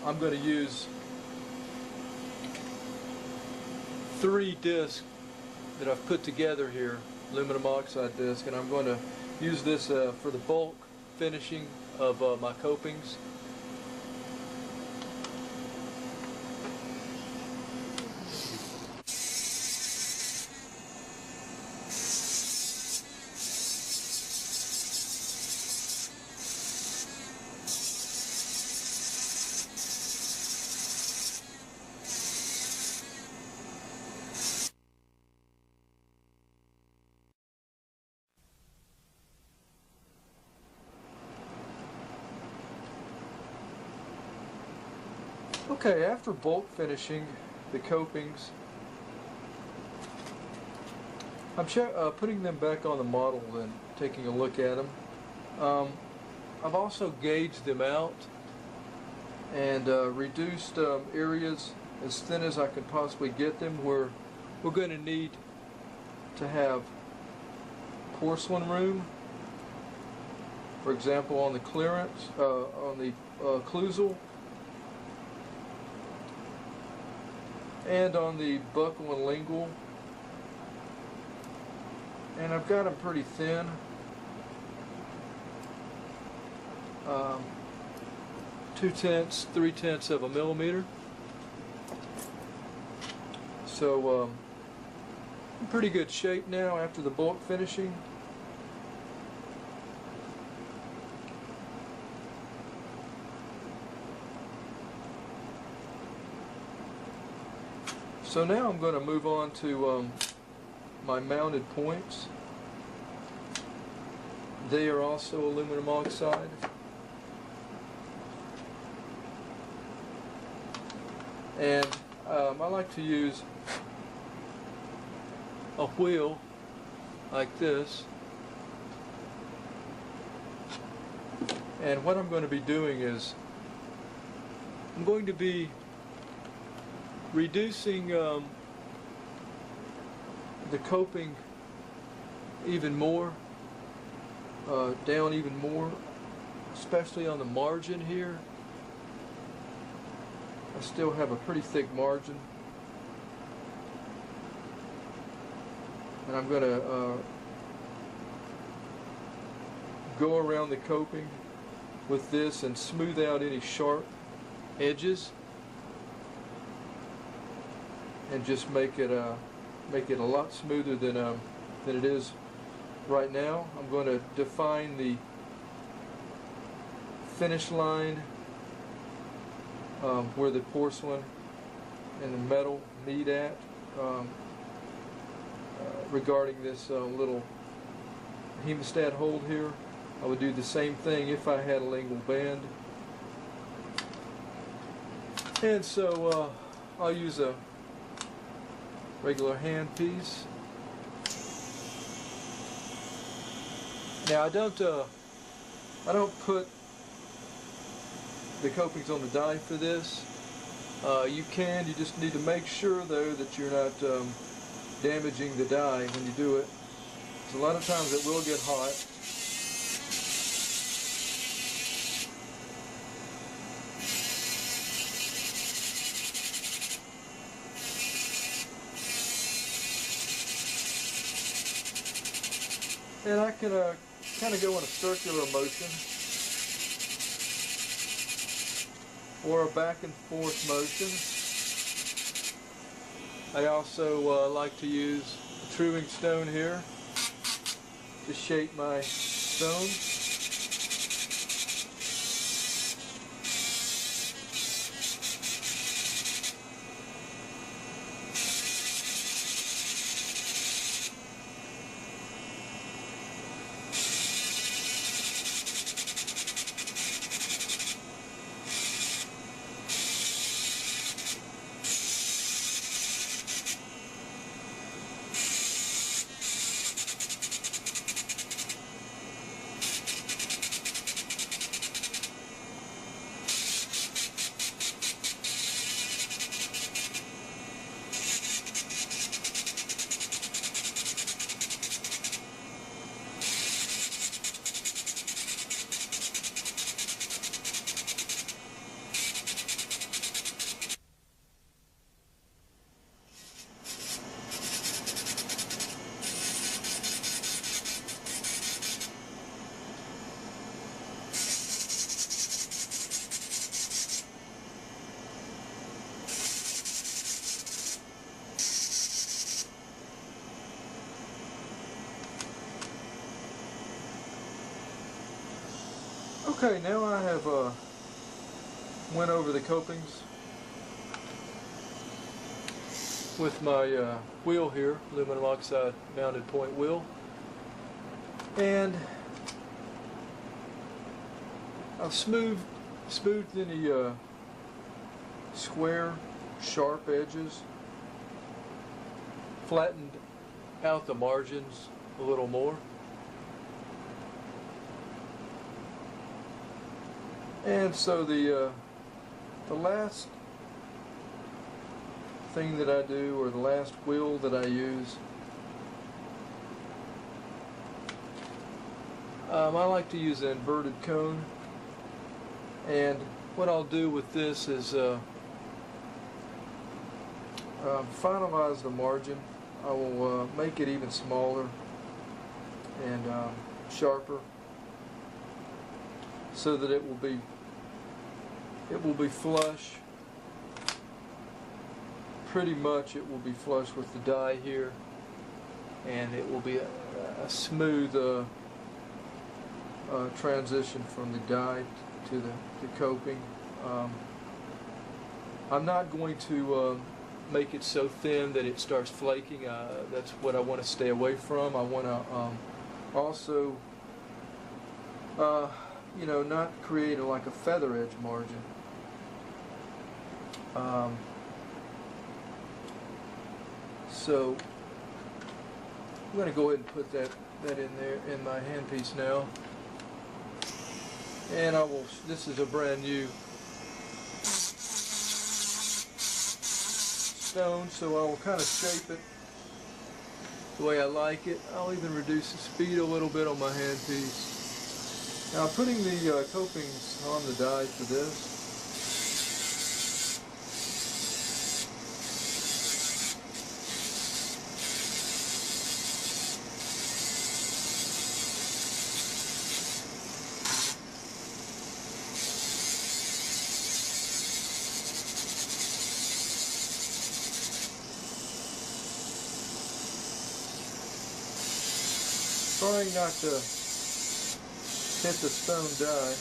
I'm going to use 3 discs that I've put together here, aluminum oxide disc, and I'm going to use this for the bulk finishing of my copings. Okay, after bulk finishing the copings, I'm putting them back on the model and taking a look at them. I've also gauged them out and reduced areas as thin as I can possibly get them where we're going to need to have porcelain room. For example, on the clearance, on the occlusal, and on the buccal and lingual, and I've got them pretty thin. 2/10, 3/10 of a millimeter. So in pretty good shape now after the bulk finishing. So now I'm going to move on to my mounted points. They are also aluminum oxide. And I like to use a wheel like this. And what I'm going to be doing is I'm going to be reducing the coping even more, down even more, especially on the margin here. I still have a pretty thick margin, and I'm going to go around the coping with this and smooth out any sharp edges, and just make it a lot smoother than it is right now. I'm going to define the finish line where the porcelain and the metal meet at, regarding this little hemostat hold here. I would do the same thing if I had a lingual band. And so I'll use a regular hand piece. Now I don't put the copings on the die for this. You just need to make sure though that you're not damaging the die when you do it. So a lot of times it will get hot. And I can kind of go in a circular motion or a back and forth motion. I also like to use a truing stone here to shape my stone. Okay, now I have went over the copings with my wheel here, aluminum oxide mounted point wheel, and I've smoothed any square, sharp edges, flattened out the margins a little more, and so the last thing that I do, or the last wheel that I use, I like to use an inverted cone, and what I'll do with this is finalize the margin. I will make it even smaller and sharper, so that it will be flush. Pretty much it will be flush with the die here, and it will be a smooth transition from the die to the coping. I'm not going to make it so thin that it starts flaking. That's what I want to stay away from. I want to also not create like a feather edge margin. So I'm going to go ahead and put that in there in my handpiece now, and this is a brand new stone, so I will kind of shape it the way I like it. I'll even reduce the speed a little bit on my handpiece. Now, putting the copings on the die for this, trying not to hit the stone die.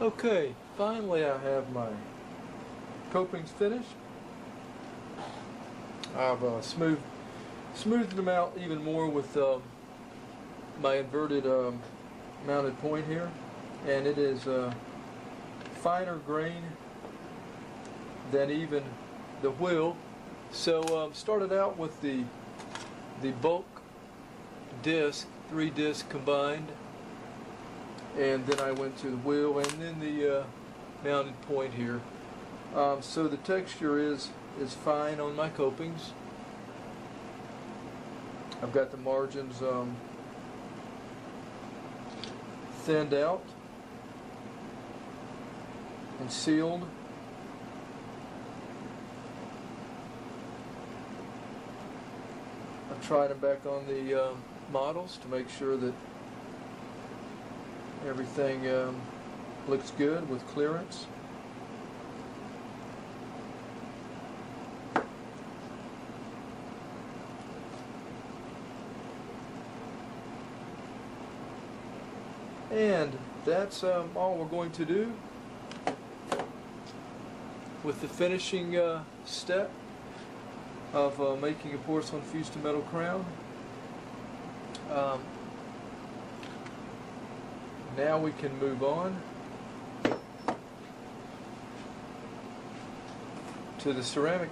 Okay, finally I have my copings finished. I've smoothed them out even more with my inverted mounted point here, and it is finer grain than even the wheel. So started out with the bulk disc, 3 discs combined, and then I went to the wheel and then the mounted point here. So the texture is fine on my copings. I've got the margins thinned out and sealed. I've tried them back on the models to make sure that everything looks good with clearance. And that's all we're going to do with the finishing step of making a porcelain fused to metal crown. Now we can move on to the ceramic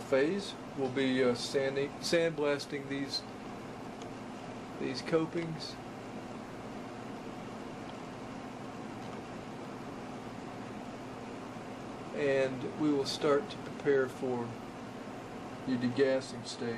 phase. We'll be sandblasting these copings. And we will start to prepare for the degassing stage.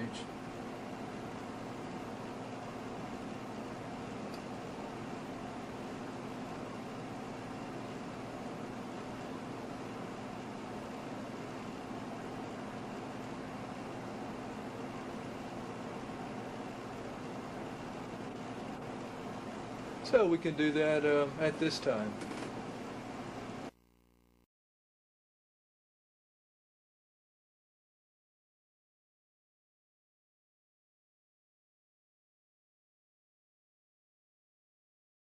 So we can do that at this time.